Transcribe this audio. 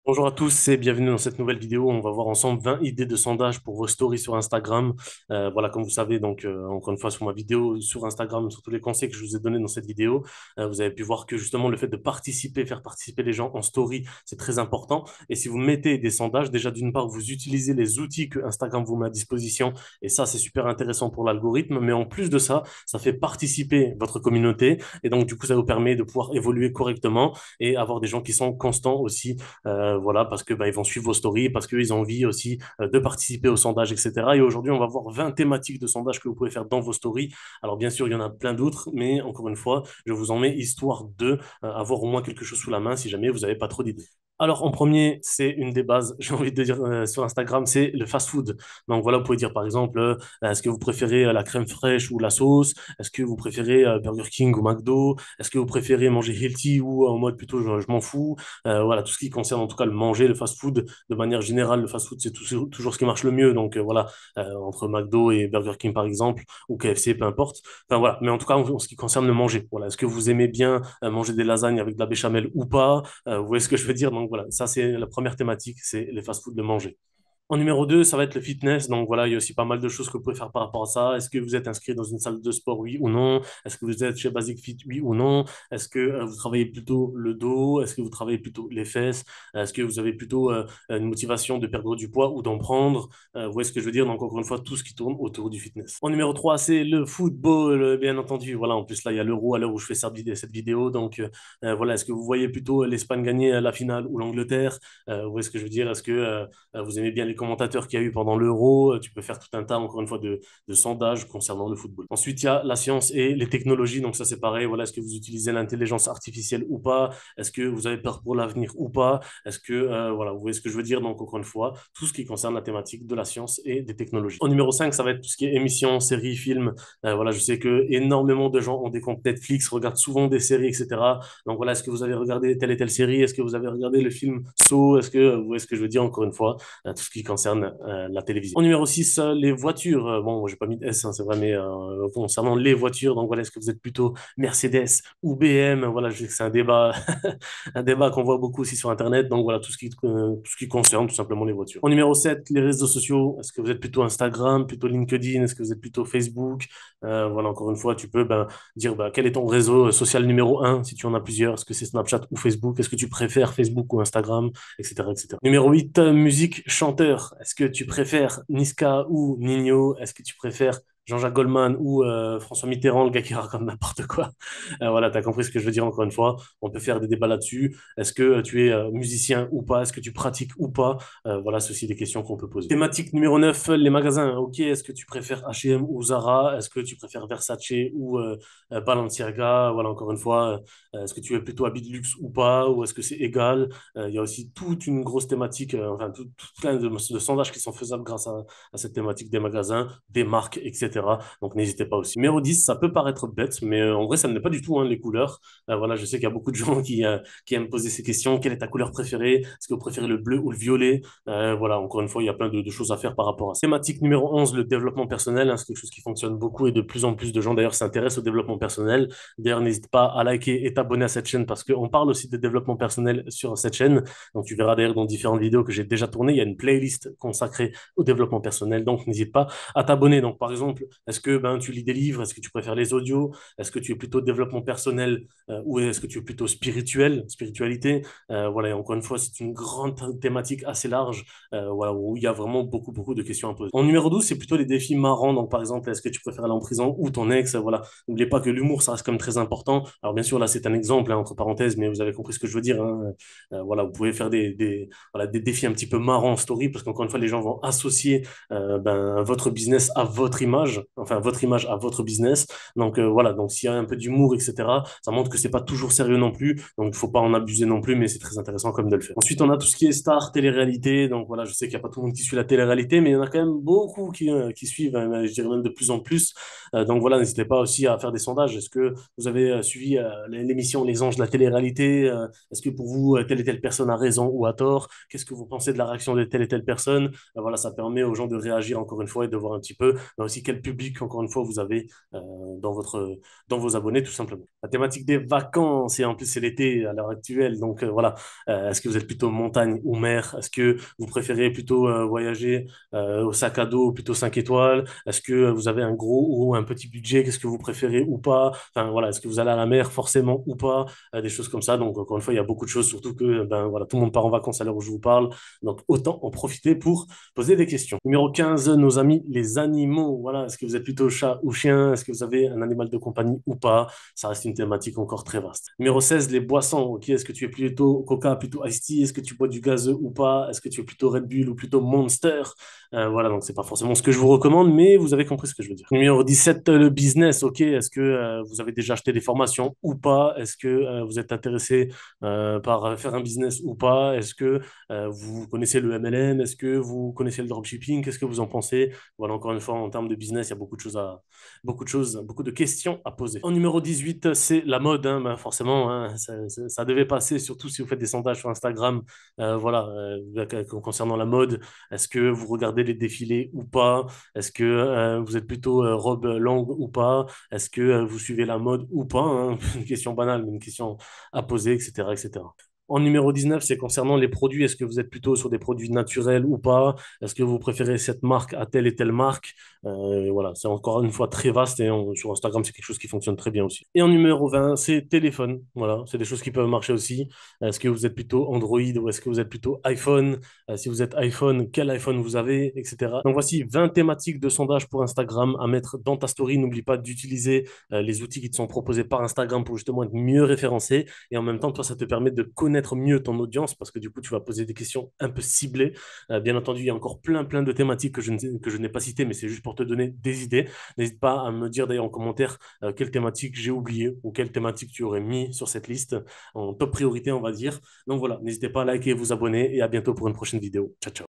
Bonjour à tous et bienvenue dans cette nouvelle vidéo. On va voir ensemble 20 idées de sondage pour vos stories sur Instagram. Voilà, comme vous savez, donc encore une fois sur ma vidéo sur Instagram, sur tous les conseils que je vous ai donnés dans cette vidéo, vous avez pu voir que justement le fait de participer, faire participer les gens en story, c'est très important. Et si vous mettez des sondages, déjà d'une part, vous utilisez les outils que Instagram vous met à disposition et ça, c'est super intéressant pour l'algorithme. Mais en plus de ça, ça fait participer votre communauté et donc du coup, ça vous permet de pouvoir évoluer correctement et avoir des gens qui sont constants aussi voilà, parce que bah, ils vont suivre vos stories, parce qu'ils ont envie aussi de participer au sondage, etc. Et aujourd'hui, on va voir 20 thématiques de sondage que vous pouvez faire dans vos stories. Alors bien sûr, il y en a plein d'autres, mais encore une fois, je vous en mets histoire de avoir au moins quelque chose sous la main si jamais vous n'avez pas trop d'idées. Alors, en premier, c'est une des bases, j'ai envie de dire sur Instagram, c'est le fast-food. Donc voilà, vous pouvez dire par exemple, est-ce que vous préférez la crème fraîche ou la sauce? Est-ce que vous préférez Burger King ou McDo? Est-ce que vous préférez manger healthy ou en mode plutôt je m'en fous? Voilà, tout ce qui concerne en tout cas le manger, le fast-food, de manière générale, le fast-food, c'est toujours ce qui marche le mieux. Donc voilà, entre McDo et Burger King par exemple, ou KFC, peu importe. Enfin voilà, mais en tout cas, en ce qui concerne le manger, voilà, est-ce que vous aimez bien manger des lasagnes avec de la béchamel ou pas? Vous voyez ce que je veux dire? Donc voilà, ça c'est la première thématique, c'est les fast-food de manger. En numéro 2, ça va être le fitness. Donc voilà, il y a aussi pas mal de choses que vous pouvez faire par rapport à ça. Est-ce que vous êtes inscrit dans une salle de sport, oui ou non? Est-ce que vous êtes chez Basic Fit, oui ou non? Est-ce que vous travaillez plutôt le dos? Est-ce que vous travaillez plutôt les fesses? Est-ce que vous avez plutôt une motivation de perdre du poids ou d'en prendre? Vous voyez ce que je veux dire? Donc encore une fois, tout ce qui tourne autour du fitness. En numéro 3, c'est le football, bien entendu. Voilà, en plus là, il y a l'Euro à l'heure où je fais cette vidéo. Donc voilà, est-ce que vous voyez plutôt l'Espagne gagner la finale ou l'Angleterre? Vous voyez ce que je veux dire? Est-ce que vous aimez bien les commentateurs qu'il y a eu pendant l'Euro. Tu peux faire tout un tas, encore une fois, de sondages concernant le football. Ensuite, il y a la science et les technologies. Donc ça, c'est pareil. Voilà, est-ce que vous utilisez l'intelligence artificielle ou pas? Est-ce que vous avez peur pour l'avenir ou pas? Est-ce que, voilà, vous voyez ce que je veux dire? Donc, encore une fois, tout ce qui concerne la thématique de la science et des technologies. En numéro 5, ça va être tout ce qui est émissions, séries, films. Voilà, je sais que énormément de gens ont des comptes Netflix, regardent souvent des séries, etc. Donc voilà, est-ce que vous avez regardé telle et telle série? Est-ce que vous avez regardé le film Saw? Est-ce que vous voyez ce que je veux dire encore une fois? Tout ce qui concerne la télévision. En numéro 6, les voitures. Bon, moi, j'ai pas mis de S, hein, c'est vrai, mais concernant les voitures, donc voilà, est-ce que vous êtes plutôt Mercedes ou BM? Voilà, je sais que c'est un débat, un débat qu'on voit beaucoup aussi sur Internet. Donc voilà, tout ce qui concerne tout simplement les voitures. En numéro 7, les réseaux sociaux. Est-ce que vous êtes plutôt Instagram, plutôt LinkedIn? Est-ce que vous êtes plutôt Facebook? Voilà, encore une fois, tu peux ben, dire ben, quel est ton réseau social numéro un si tu en as plusieurs. Est-ce que c'est Snapchat ou Facebook? Est-ce que tu préfères Facebook ou Instagram? Etc., etc. Numéro 8, musique, chanteur. Est-ce que tu préfères Niska ou Nino? Est-ce que tu préfères Jean-Jacques Goldman ou François Mitterrand, le gars qui raconte n'importe quoi? Voilà, tu as compris ce que je veux dire encore une fois. On peut faire des débats là-dessus. Est-ce que tu es musicien ou pas? Est-ce que tu pratiques ou pas? Voilà, ceci des questions qu'on peut poser. Thématique numéro 9, les magasins. Ok, est-ce que tu préfères H&M ou Zara? Est-ce que tu préfères Versace ou Balenciaga? Voilà, encore une fois, est-ce que tu es plutôt habit de luxe ou pas? Ou est-ce que c'est égal? Il y a aussi toute une grosse thématique, enfin, tout plein de sondages qui sont faisables grâce à cette thématique des magasins, des marques, etc. Donc, n'hésitez pas aussi. Numéro 10, ça peut paraître bête, mais en vrai, ça ne l'est pas du tout, hein, les couleurs. Voilà, je sais qu'il y a beaucoup de gens qui aiment poser ces questions. Quelle est ta couleur préférée? Est-ce que vous préférez le bleu ou le violet? Voilà, encore une fois, il y a plein de choses à faire par rapport à ça. Thématique numéro 11, le développement personnel, hein, c'est quelque chose qui fonctionne beaucoup et de plus en plus de gens, d'ailleurs, s'intéressent au développement personnel. D'ailleurs, n'hésite pas à liker et t'abonner à cette chaîne parce qu'on parle aussi de développement personnel sur cette chaîne. Donc, tu verras d'ailleurs dans différentes vidéos que j'ai déjà tournées, il y a une playlist consacrée au développement personnel. Donc, n'hésite pas à t'abonner. Donc, par exemple, est-ce que ben, tu lis des livres? Est-ce que tu préfères les audios? Est-ce que tu es plutôt développement personnel ou est-ce que tu es plutôt spirituel, spiritualité? Voilà, et encore une fois, c'est une grande thématique assez large voilà, où il y a vraiment beaucoup de questions à poser. En numéro 12, c'est plutôt les défis marrants. Donc, par exemple, est-ce que tu préfères aller en prison ou ton ex? Voilà, n'oubliez pas que l'humour, ça reste quand même très important. Alors, bien sûr, là, c'est un exemple, hein, entre parenthèses, mais vous avez compris ce que je veux dire, hein. Voilà, vous pouvez faire voilà, des défis un petit peu marrants en story, parce qu'encore une fois, les gens vont associer ben, votre business à votre image, enfin, votre image à votre business. Donc, voilà, donc s'il y a un peu d'humour, etc., ça montre que c'est pas toujours sérieux non plus. Donc, il faut pas en abuser non plus, mais c'est très intéressant comme de le faire. Ensuite, on a tout ce qui est star, télé-réalité. Donc, voilà, je sais qu'il n'y a pas tout le monde qui suit la télé-réalité, mais il y en a quand même beaucoup qui suivent, hein, je dirais même de plus en plus. Donc, voilà, n'hésitez pas aussi à faire des sondages. Est-ce que vous avez suivi l'émission Les Anges de la télé-réalité? Est-ce que pour vous, telle et telle personne a raison ou a tort? Qu'est-ce que vous pensez de la réaction de telle et telle personne? Voilà, ça permet aux gens de réagir encore une fois et de voir un petit peu aussi quelle public, encore une fois, vous avez dans dans vos abonnés, tout simplement. La thématique des vacances, et en plus, c'est l'été à l'heure actuelle. Donc, voilà. Est-ce que vous êtes plutôt montagne ou mer? Est-ce que vous préférez plutôt voyager au sac à dos, plutôt 5 étoiles? Est-ce que vous avez un gros ou un petit budget? Qu'est-ce que vous préférez ou pas? Enfin, voilà. Est-ce que vous allez à la mer forcément ou pas? Des choses comme ça. Donc, encore une fois, il y a beaucoup de choses, surtout que, ben, voilà, tout le monde part en vacances à l'heure où je vous parle. Donc, autant en profiter pour poser des questions. Numéro 15, nos amis, les animaux. Voilà. Est-ce que vous êtes plutôt chat ou chien? Est-ce que vous avez un animal de compagnie ou pas? Ça reste une thématique encore très vaste. Numéro 16, les boissons. Ok, est-ce que tu es plutôt Coca, plutôt Ice Tea? Est-ce que tu bois du gazeux ou pas? Est-ce que tu es plutôt Red Bull ou plutôt Monster? Voilà, donc c'est pas forcément ce que je vous recommande, mais vous avez compris ce que je veux dire. Numéro 17, le business. Ok, est-ce que vous avez déjà acheté des formations ou pas? Est-ce que vous êtes intéressé par faire un business ou pas? Est-ce que vous connaissez le MLM? Est-ce que vous connaissez le dropshipping? Qu'est-ce que vous en pensez? Voilà, encore une fois, en termes de business, il y a beaucoup de questions à poser. En numéro 18, c'est la mode, hein, ben forcément, hein, ça devait passer, surtout si vous faites des sondages sur Instagram. Voilà, concernant la mode, est-ce que vous regardez les défilés ou pas? Est-ce que vous êtes plutôt robe longue ou pas? Est-ce que vous suivez la mode ou pas, hein? Une question banale, mais une question à poser, etc., etc. En numéro 19, c'est concernant les produits. Est-ce que vous êtes plutôt sur des produits naturels ou pas? Est-ce que vous préférez cette marque à telle et telle marque? Voilà, c'est encore une fois très vaste et sur Instagram, c'est quelque chose qui fonctionne très bien aussi. Et en numéro 20, c'est téléphone. Voilà, c'est des choses qui peuvent marcher aussi. Est-ce que vous êtes plutôt Android ou est-ce que vous êtes plutôt iPhone? Si vous êtes iPhone, quel iPhone vous avez, etc. Donc voici 20 thématiques de sondage pour Instagram à mettre dans ta story. N'oublie pas d'utiliser les outils qui te sont proposés par Instagram pour justement être mieux référencé. Et en même temps, toi, ça te permet de connaître mieux ton audience parce que du coup, tu vas poser des questions un peu ciblées. Bien entendu, il y a encore plein de thématiques que je n'ai pas citées, mais c'est juste pour te donner des idées. N'hésite pas à me dire d'ailleurs en commentaire quelle thématique j'ai oublié ou quelle thématique tu aurais mis sur cette liste en top priorité, on va dire. Donc voilà, n'hésitez pas à liker et vous abonner et à bientôt pour une prochaine vidéo. Ciao, ciao.